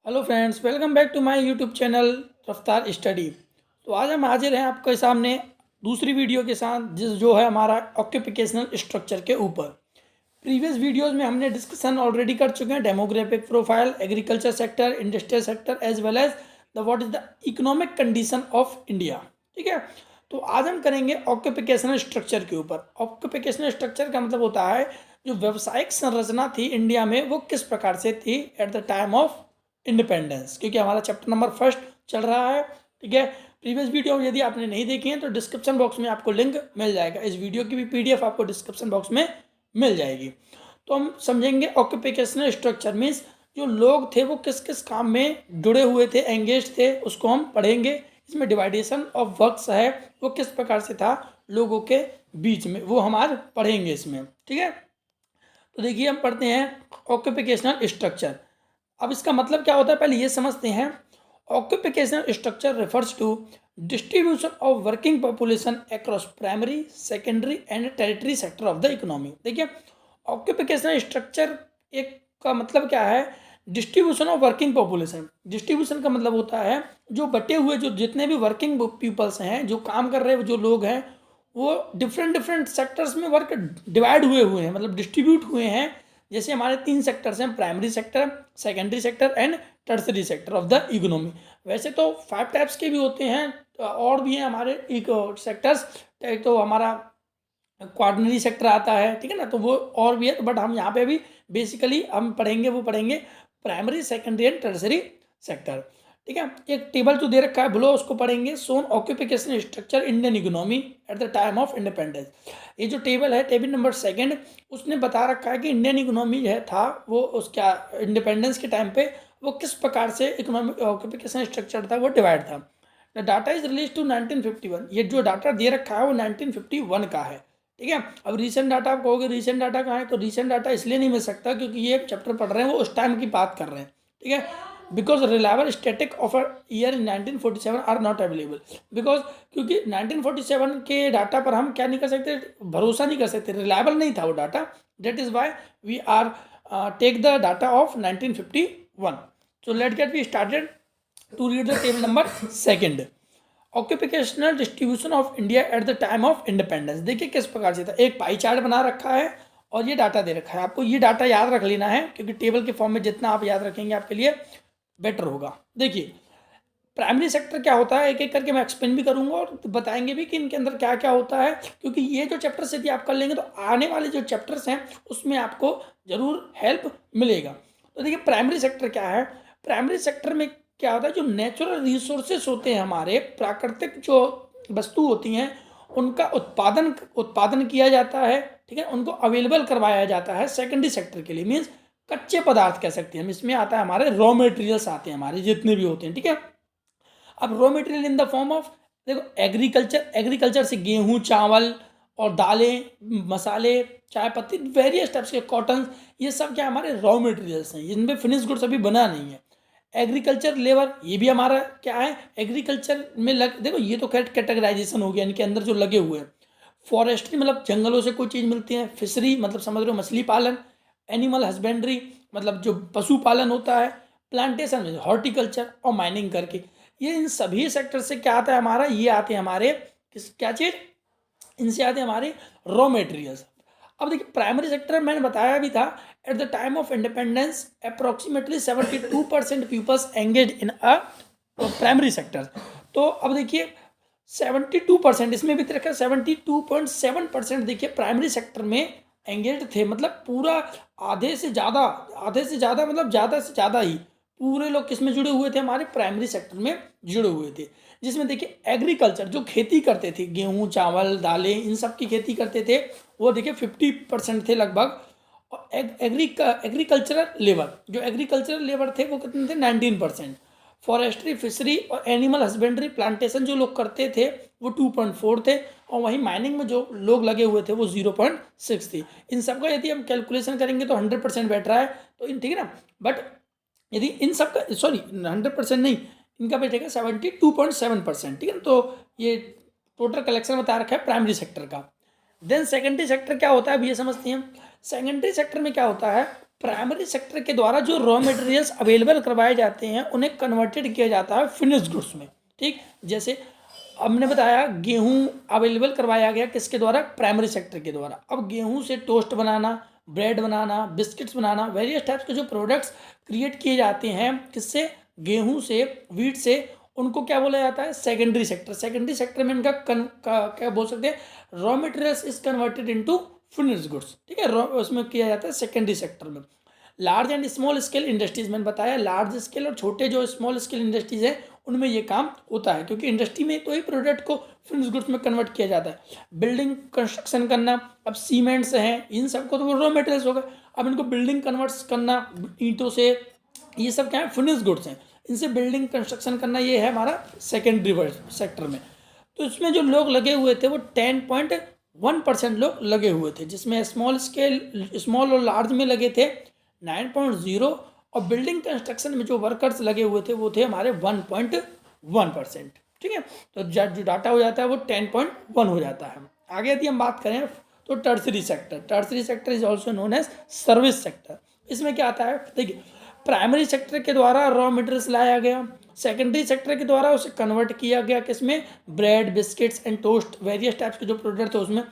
Hello friends, welcome back to my YouTube channel Raftaar study. तो आज हम हाजिर हैं आपके सामने दूसरी वीडियो के साथ, जो है हमारा ऑक्यूपेशनल स्ट्रक्चर के ऊपर। प्रीवियस वीडियोस में हमने डिस्कशन ऑलरेडी कर चुके हैं demographic profile, agriculture sector, industrial sector as well as the what is the economic condition of India. ठीक है, तो आज हम करेंगे ऑक्यूपेशनल स्ट्रक्चर के ऊपर। ऑक्यूपेशनल स्ट्रक्चर का मतलब होता है जो व्यावसायिक संरचना थी इंडिया में वो किस प्रकार से थी eight the time of independence, क्योंकि हमारा चैप्टर नंबर फर्स्ट चल रहा है। ठीक है, प्रीवियस वीडियो यदि आपने नहीं देखी है तो डिस्क्रिप्शन बॉक्स में आपको लिंक मिल जाएगा। इस वीडियो की भी पीडीएफ आपको डिस्क्रिप्शन बॉक्स में मिल जाएगी। तो हम समझेंगे ऑक्यूपेशनल स्ट्रक्चर मीन्स जो लोग थे वो किस किस काम में जुड़े हुए थे, एंगेज थे, उसको हम पढ़ेंगे। इसमें डिवाइडेशन ऑफ वर्क्स है वो किस प्रकार से था लोगों के बीच में, वो हम आज पढ़ेंगे इसमें। ठीक है, तो देखिए हम पढ़ते हैं ऑक्यूपेशनल स्ट्रक्चर। अब इसका मतलब क्या होता है पहले ये समझते हैं। Occupational structure refers to distribution of working population across primary, secondary and territory sector of the economy. देखिए ऑक्यूपेशनल स्ट्रक्चर एक का मतलब क्या है, distribution of working population. Distribution का मतलब होता है जो बटे हुए, जो जितने भी वर्किंग पीपल्स हैं, जो काम कर रहे जो लोग हैं, वो डिफरेंट डिफरेंट सेक्टर्स में वर्क डिवाइड हुए हैं, मतलब डिस्ट्रीब्यूट हुए हैं। जैसे हमारे 3 सेक्टर्स हैं, primary sector, secondary sector and tertiary sector of the economy. वैसे तो 5 टाइप्स के भी होते हैं, और भी हैं हमारे सेक्टर्स। एक तो हमारा क्वार्टनरी सेक्टर आता है, ठीक है ना, तो वो और भी है, बट हम यहाँ पे भी बेसिकली हम पढ़ेंगे, वो पढ़ेंगे primary, secondary and tertiary sector. ठीक है, एक टेबल तो दे रखा है, बोलो उसको पढ़ेंगे। सोन occupational structure Indian economy at the time of independence. ये जो टेबल है, टेबल नंबर 2, उसने बता रखा है कि इंडियन इकोनॉमी है था वो उसका इंडिपेंडेंस के टाइम पे वो किस प्रकार से इकोनॉमिक ऑक्यूपेशनल स्ट्रक्चर था, वो डिवाइड था। The data is release to 1951। ये जो डाटा दे रखा है वो 1951 का है। ठीक है, अब रीसेंट डाटा आप कहोगे रीसेंट डाटा कहाँ है, तो रीसेंट डाटा इसलिए नहीं मिल सकता क्योंकि ये चैप्टर पढ़ रहे हैं वो उस टाइम की बात कर रहे हैं। ठीक है, because reliable static of year in 1947 are not available. Because क्योंकि 1947 के डाटा पर हम क्या नहीं कर सकते, भरोसा नहीं कर सकते, रिलायबल नहीं था वो data. That is why we are take the data of 1951। So let get we started to read the table number 2। Occupational distribution of India at the time of independence. देखिए किस प्रकार से था, एक पाई चार्ट बना रखा है और ये डाटा दे रखा है। आपको ये डाटा याद रख लेना है क्योंकि टेबल के फॉर्म में जितना आप याद रखेंगे आपके लिए बेटर होगा। देखिए प्राइमरी सेक्टर क्या होता है, एक एक करके मैं एक्सप्लेन भी करूंगा और बताएंगे भी कि इनके अंदर क्या क्या होता है, क्योंकि ये जो चैप्टर्स यदि आप कर लेंगे तो आने वाले जो चैप्टर्स हैं उसमें आपको जरूर हेल्प मिलेगा। तो देखिए प्राइमरी सेक्टर क्या है। प्राइमरी सेक्टर में क्या होता है, जो नेचुरल रिसोर्सेस होते हैं, हमारे प्राकृतिक जो वस्तु होती हैं उनका उत्पादन किया जाता है। ठीक है, उनको अवेलेबल करवाया जाता है सेकेंडरी सेक्टर के लिए। मीन्स कच्चे पदार्थ कह सकते हैं हम, इसमें आता है हमारे रॉ मटेरियल्स आते हैं हमारे जितने भी होते हैं। ठीक है, अब raw material in the form of, देखो एग्रीकल्चर से गेहूं, चावल और दालें, मसाले, चाय पत्ती, वेरियस टाइप्स के कॉटन, ये सब क्या हमारे रॉ मटेरियल्स हैं, जिनमें फिनिश गुड्स अभी बना नहीं है। एग्रीकल्चर लेबर, ये भी हमारा क्या है, एग्रीकल्चर में देखो ये तो कैटेगराइजेशन हो गया इनके अंदर जो लगे हुए हैं। फॉरेस्ट्री मतलब जंगलों से कोई चीज़ मिलती है, फिशरी मतलब समझ रहे हो मछली पालन, एनिमल हस्बेंड्री मतलब जो पशुपालन होता है, प्लांटेशन में हॉर्टिकल्चर, और माइनिंग करके। ये इन सभी सेक्टर से क्या आता है हमारा, ये आते हैं हमारे क्या चीज़, इनसे आते हैं हमारे रॉ मटेरियल्स। अब देखिए प्राइमरी सेक्टर मैंने बताया भी था, at the time of independence approximately 72% peoples engage in a primary sector. तो अब देखिए 72%, इसमें भी रखा 72.7%। देखिए प्राइमरी सेक्टर में एंगेज थे, मतलब पूरा आधे से ज़्यादा मतलब ज़्यादा से ज़्यादा ही पूरे लोग किस में जुड़े हुए थे, हमारे प्राइमरी सेक्टर में जुड़े हुए थे। जिसमें देखिए एग्रीकल्चर, जो खेती करते थे, गेहूं, चावल, दालें, इन सब की खेती करते थे, वो देखिए 50% थे लगभग। और एग्रीकल्चरल लेबर, जो एग्रीकल्चरल लेबर थे वो कितने थे, 19%। फॉरेस्ट्री, फिशरी और एनिमल हस्बेंड्री, प्लांटेशन जो लोग करते थे वो 2.4 थे, और वहीं माइनिंग में जो लोग लगे हुए थे वो 0.6 थी। इन सब का यदि हम कैलकुलेशन करेंगे तो 100% बैठ रहा है, तो ठीक है ना। बट यदि इन सब का 100% नहीं, इनका बैठेगा 72.7%। ठीक है, तो ये टोटल कलेक्शन बता रखा है प्राइमरी सेक्टर का। देन सेकेंडरी सेक्टर क्या होता है, अब ये समझते हैं। सेकेंडरी सेक्टर में क्या होता है, प्राइमरी सेक्टर के द्वारा जो रॉ मटेरियल्स अवेलेबल करवाए जाते हैं उन्हें कन्वर्टेड किया जाता है फिनिश्ड गुड्स में। ठीक, जैसे हमने बताया गेहूं अवेलेबल करवाया गया किसके द्वारा, प्राइमरी सेक्टर के द्वारा। अब गेहूं से टोस्ट बनाना, ब्रेड बनाना, बिस्किट्स बनाना, वेरियस टाइप्स के जो प्रोडक्ट्स क्रिएट किए जाते हैं किससे, गेहूं से, वीट से, उनको क्या बोला जाता है, सेकेंडरी सेक्टर। सेकेंडरी सेक्टर में इनका क्या बोल सकते हैं, raw materials is converted into finished goods. ठीक है, उसमें किया जाता है सेकेंडरी सेक्टर में। Large and small scale industries, मैंने बताया लार्ज स्केल और छोटे जो स्मॉल स्केल इंडस्ट्रीज है उनमें ये काम होता है, क्योंकि इंडस्ट्री में तो ही प्रोडक्ट को फिनिश गुड्स में कन्वर्ट किया जाता है। बिल्डिंग कंस्ट्रक्शन करना, अब सीमेंट्स हैं, इन सबको तो वो रॉ मटेरियल्स होगा, अब इनको बिल्डिंग कन्वर्ट्स करना ईंटों से, ये सब क्या है, फिनिश गुड्स हैं। इनसे बिल्डिंग कंस्ट्रक्शन करना ये है हमारा सेकेंडरी सेक्टर में। तो इसमें जो लोग लगे हुए थे वो 10.1% लोग लगे हुए थे, जिसमें स्मॉल और लार्ज में लगे थे 9.0, और बिल्डिंग कंस्ट्रक्शन में जो वर्कर्स लगे हुए थे वो थे हमारे 1.1%। ठीक है, तो जो डाटा हो जाता है वो 10.1 हो जाता है। आगे यदि हम बात करें तो tertiary sector is also known as service sector. इसमें क्या आता है, देखिए प्राइमरी सेक्टर के द्वारा रॉ मटेरियल्स लाया गया, सेकेंडरी सेक्टर के द्वारा उसे कन्वर्ट किया गया किसमें, bread, biscuits and toast, various types के जो प्रोडक्ट थे उसमें।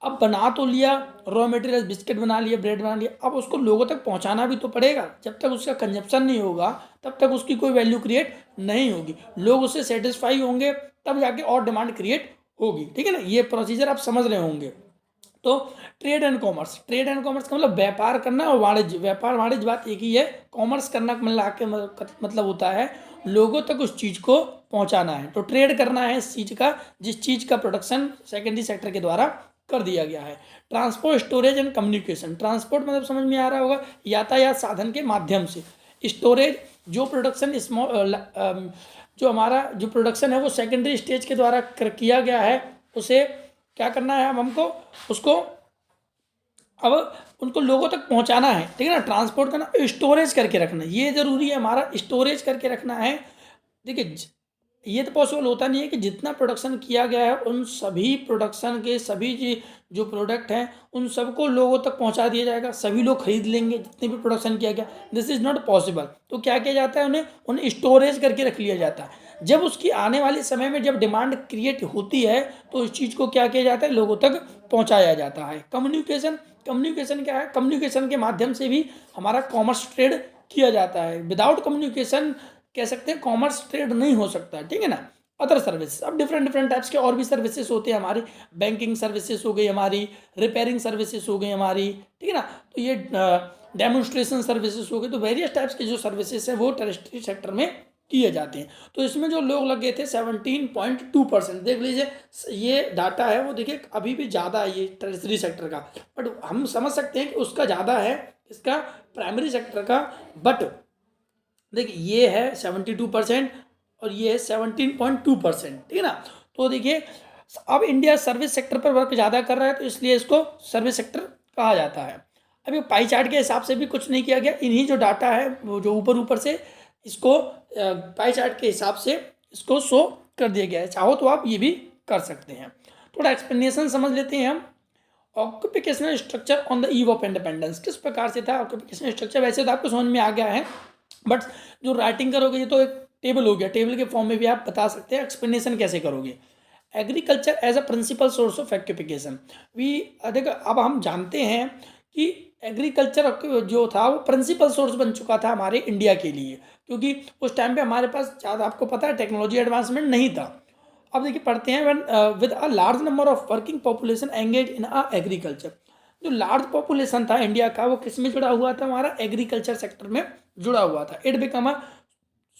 अब बना तो लिया रॉ मटेरियल, बिस्किट बना लिया, ब्रेड बना लिया, अब उसको लोगों तक पहुंचाना भी तो पड़ेगा। जब तक उसका कंजप्शन नहीं होगा तब तक उसकी कोई वैल्यू क्रिएट नहीं होगी, लोग उससे सेटिस्फाई होंगे तब जाके और डिमांड क्रिएट होगी। ठीक है ना, ये प्रोसीजर आप समझ रहे होंगे। तो ट्रेड एंड कॉमर्स का मतलब व्यापार करना और वाणिज्य, व्यापार वाणिज्य बात एक ही है, कॉमर्स करना मतलब होता है लोगों तक उस चीज़ को पहुंचाना है। तो ट्रेड करना है इस चीज़ का, जिस चीज़ का प्रोडक्शन सेकेंडरी सेक्टर के द्वारा कर दिया गया है। Transport, storage and communication, transport मतलब समझ में आ रहा होगा, यातायात साधन के माध्यम से। स्टोरेज, जो प्रोडक्शन जो हमारा जो प्रोडक्शन है वो सेकेंडरी स्टेज के द्वारा किया गया है, उसे क्या करना है, हमको उसको अब उनको लोगों तक पहुंचाना है। ठीक है ना, ट्रांसपोर्ट करना, स्टोरेज करके रखना, ये जरूरी है हमारा, स्टोरेज करके रखना है। देखिए ये तो पॉसिबल होता नहीं है कि जितना प्रोडक्शन किया गया है उन सभी प्रोडक्शन के सभी जो प्रोडक्ट हैं उन सबको लोगों तक पहुंचा दिया जाएगा, सभी लोग खरीद लेंगे जितने भी प्रोडक्शन किया गया, दिस इज़ नॉट पॉसिबल। तो क्या किया जाता है, उन्हें स्टोरेज करके रख लिया जाता है। जब उसकी आने वाले समय में जब डिमांड क्रिएट होती है तो उस चीज़ को क्या किया जाता है, लोगों तक पहुँचाया जाता है। कम्युनिकेशन क्या है, कम्युनिकेशन के माध्यम से भी हमारा कॉमर्स ट्रेड किया जाता है। विदाउट कम्युनिकेशन कह सकते हैं कॉमर्स ट्रेड नहीं हो सकता। ठीक है ना। अदर सर्विसेज, अब डिफरेंट टाइप्स के और भी सर्विसेज होते हैं हमारी, बैंकिंग सर्विसेज हो गई हमारी, रिपेयरिंग सर्विसेज हो गई हमारी। ठीक है ना, तो ये डेमोन्स्ट्रेशन सर्विसेज हो गई। तो वेरियस टाइप्स के जो सर्विसेज हैं वो टर्शरी सेक्टर में किए जाते हैं। तो इसमें जो लोग लगे थे 17.2%, देख लीजिए ये डाटा है वो, देखिए अभी भी ज़्यादा है ये टर्शरी सेक्टर का, बट हम समझ सकते हैं कि उसका ज़्यादा है इसका प्राइमरी सेक्टर का। बट देखिए ये है 72% और ये है 17.2%। ठीक है ना। तो देखिए अब इंडिया सर्विस सेक्टर पर वर्क ज़्यादा कर रहा है तो इसलिए इसको सर्विस सेक्टर कहा जाता है। अभी पाई चार्ट के हिसाब से भी कुछ नहीं किया गया, इन्हीं जो डाटा है वो जो ऊपर से इसको पाई चार्ट के हिसाब से इसको शो कर दिया गया है। चाहो तो आप ये भी कर सकते हैं। थोड़ा एक्सप्लेनेशन समझ लेते हैं हम। Occupational structure on the eve of independence, किस प्रकार से था ऑक्यूपेशनल स्ट्रक्चर, वैसे तो आपको समझ में आ गया है, बट जो राइटिंग करोगे ये तो एक टेबल हो गया, टेबल के फॉर्म में भी आप बता सकते हैं एक्सप्लेनेशन कैसे करोगे। Agriculture as a principal source of occupation, देखो अब हम जानते हैं कि एग्रीकल्चर जो था वो प्रिंसिपल सोर्स बन चुका था हमारे इंडिया के लिए, क्योंकि उस टाइम पे हमारे पास ज़्यादा आपको पता है टेक्नोलॉजी एडवांसमेंट नहीं था। अब देखिए पढ़ते हैं, with a large number of working population engage in a agriculture, जो लार्ज पॉपुलेशन था इंडिया का वो किस में जुड़ा हुआ था, हमारा एग्रीकल्चर सेक्टर में जुड़ा हुआ था। It become a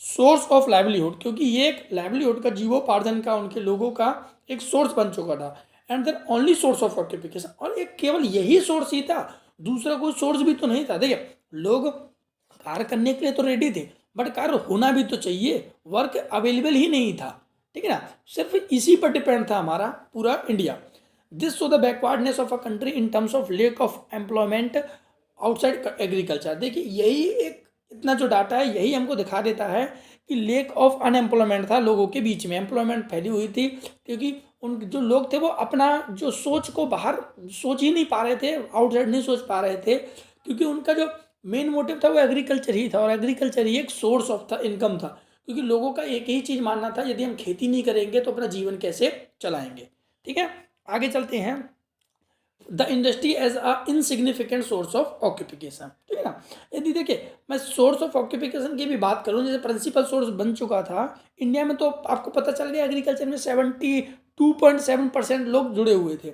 source of livelihood, क्योंकि ये एक लाइवलीहुड का, जीवोपार्जन का, उनके लोगों का एक सोर्स बन चुका था। And there only source of occupation, और एक केवल यही सोर्स ही था, दूसरा कोई सोर्स भी तो नहीं था। देखिए लोग कार्य करने के लिए तो रेडी थे, बट कार्य होना भी तो चाहिए, वर्क अवेलेबल ही नहीं था। ठीक है ना, सिर्फ इसी पर डिपेंड था हमारा पूरा India. This show the backwardness of a country in terms of lake of employment outside agriculture. देखिए यही एक इतना जो डाटा है यही हमको दिखा देता है कि लेक ऑफ अनएम्प्लॉयमेंट था लोगों के बीच में, एम्प्लॉयमेंट फैली हुई थी, क्योंकि उन जो लोग थे वो अपना जो सोच को बाहर सोच ही नहीं पा रहे थे, आउटसाइड नहीं सोच पा रहे थे, क्योंकि उनका जो मेन मोटिव था वो एग्रीकल्चर ही था, और एग्रीकल्चर ही एक सोर्स ऑफ था, इनकम था, क्योंकि लोगों का एक ही चीज़ मानना था, यदि हम खेती नहीं करेंगे तो अपना जीवन कैसे चलाएंगे। ठीक है, आगे चलते हैं। The industry as a insignificant source of occupation. ठीक है ना, यदि देखिए मैं सोर्स ऑफ ऑक्यूपिकेशन की भी बात करूँ, जैसे प्रिंसिपल सोर्स बन चुका था इंडिया में, तो आपको पता चल गया एग्रीकल्चर में 72.7% लोग जुड़े हुए थे।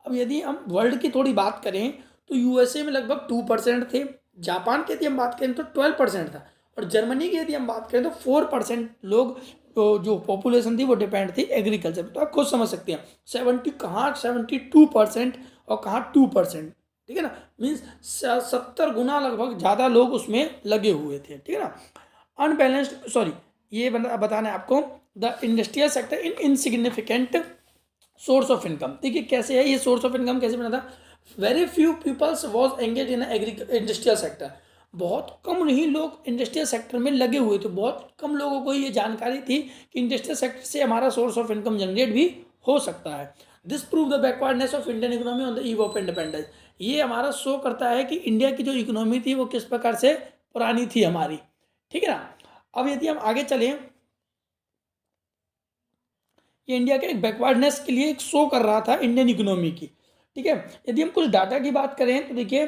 अब यदि हम वर्ल्ड की थोड़ी बात करें तो यूएसए में लगभग 2% थे, जापान की यदि हम बात करें तो 12% था, और जर्मनी की यदि हम बात करें तो 4% लोग, तो जो पॉपुलेशन थी वो डिपेंड थी एग्रीकल्चर पर। तो आप खुद समझ सकते हैं 72% और कहाँ 2%। ठीक है ना, मीन्स 70 गुना लगभग ज़्यादा लोग उसमें लगे हुए थे। ठीक है ना, अनबैलेंस्ड, सॉरी, ये बताना है आपको, the industrial sector in insignificant source of income. देखिए कैसे है ये सोर्स ऑफ इनकम, कैसे बना था। Very few peoples was engage in industrial sector. बहुत कम ही लोग इंडस्ट्रियल सेक्टर में लगे हुए थे, बहुत कम लोगों को ये जानकारी थी कि इंडस्ट्रियल सेक्टर से हमारा सोर्स ऑफ इनकम जनरेट भी हो सकता है। This prove the backwardness of Indian economy on the eve of independence. ये हमारा शो करता है कि इंडिया की जो इकोनॉमी थी वो किस प्रकार से पुरानी थी हमारी। ठीक है ना, अब यदि हम आगे चलें, ये इंडिया के एक बैकवर्डनेस के लिए एक शो कर रहा था इंडियन इकोनॉमी की। ठीक है, यदि हम कुछ डाटा की बात करें तो देखिए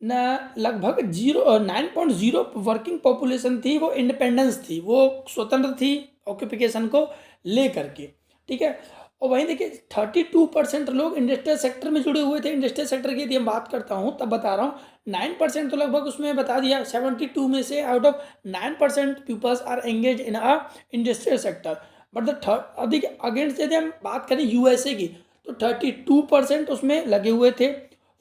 न, लगभग 9.0 वर्किंग पॉपुलेशन थी, वो इंडिपेंडेंस थी, वो स्वतंत्र थी ऑक्यूपिकेशन को ले करके। ठीक है, और वहीं देखिए 32% लोग इंडस्ट्रियल सेक्टर में जुड़े हुए थे। इंडस्ट्रियल सेक्टर की यदि हम बात करता हूँ तब बता रहा हूँ 9% तो लगभग उसमें बता दिया, 72 में से out of 9% peoples are engage in a industrial sector. But the third, अब देखिए अगेंस्ट यदि हम बात करें यूएसए की तो 32% उसमें लगे हुए थे,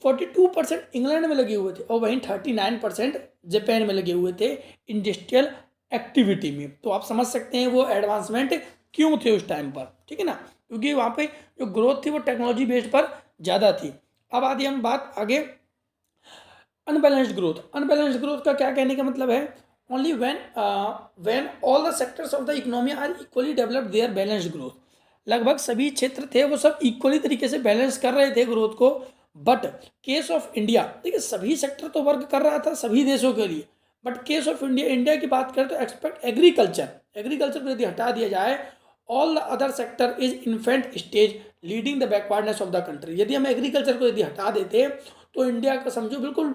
42% इंग्लैंड में लगे हुए थे, और वहीं 39% जापान में लगे हुए थे इंडस्ट्रियल एक्टिविटी में। तो आप समझ सकते हैं वो एडवांसमेंट क्यों थे उस टाइम पर। ठीक है ना, क्योंकि वहाँ पे जो ग्रोथ थी वो टेक्नोलॉजी बेस्ड पर ज़्यादा थी। अब आदि हम बात आगे, अनबैलेंस्ड ग्रोथ। अनबैलेंस्ड ग्रोथ का क्या कहने का मतलब है, only when all the sectors of the economy are equally developed they are balanced growth. लगभग सभी क्षेत्र थे वो सब इक्वली तरीके से बैलेंस कर रहे थे ग्रोथ को। बट केस ऑफ इंडिया, देखिए सभी सेक्टर तो वर्क कर रहा था सभी देशों के लिए, but case of India, India की बात करें तो एक्सपेक्ट एग्रीकल्चर को यदि हटा दिया जाए, all the other sector is infant stage leading the backwardness of the country. यदि हम एग्रीकल्चर को यदि हटा देते तो इंडिया का समझो बिल्कुल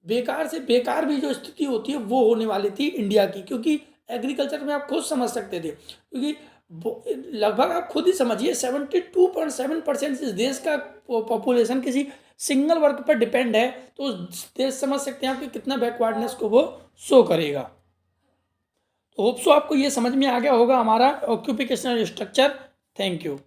बेकार से बेकार भी जो स्थिति होती है वो होने वाली थी इंडिया की, क्योंकि एग्रीकल्चर में आप खुद समझ सकते थे, क्योंकि लगभग आप खुद ही समझिए 72.7% इस देश का पॉपुलेशन किसी सिंगल वर्क पर डिपेंड है, तो उस देश समझ सकते हैं आप कि कितना बैकवर्डनेस को वो शो करेगा। तो होप सो आपको ये समझ में आ गया होगा हमारा ऑक्यूपेशनल स्ट्रक्चर। Thank you.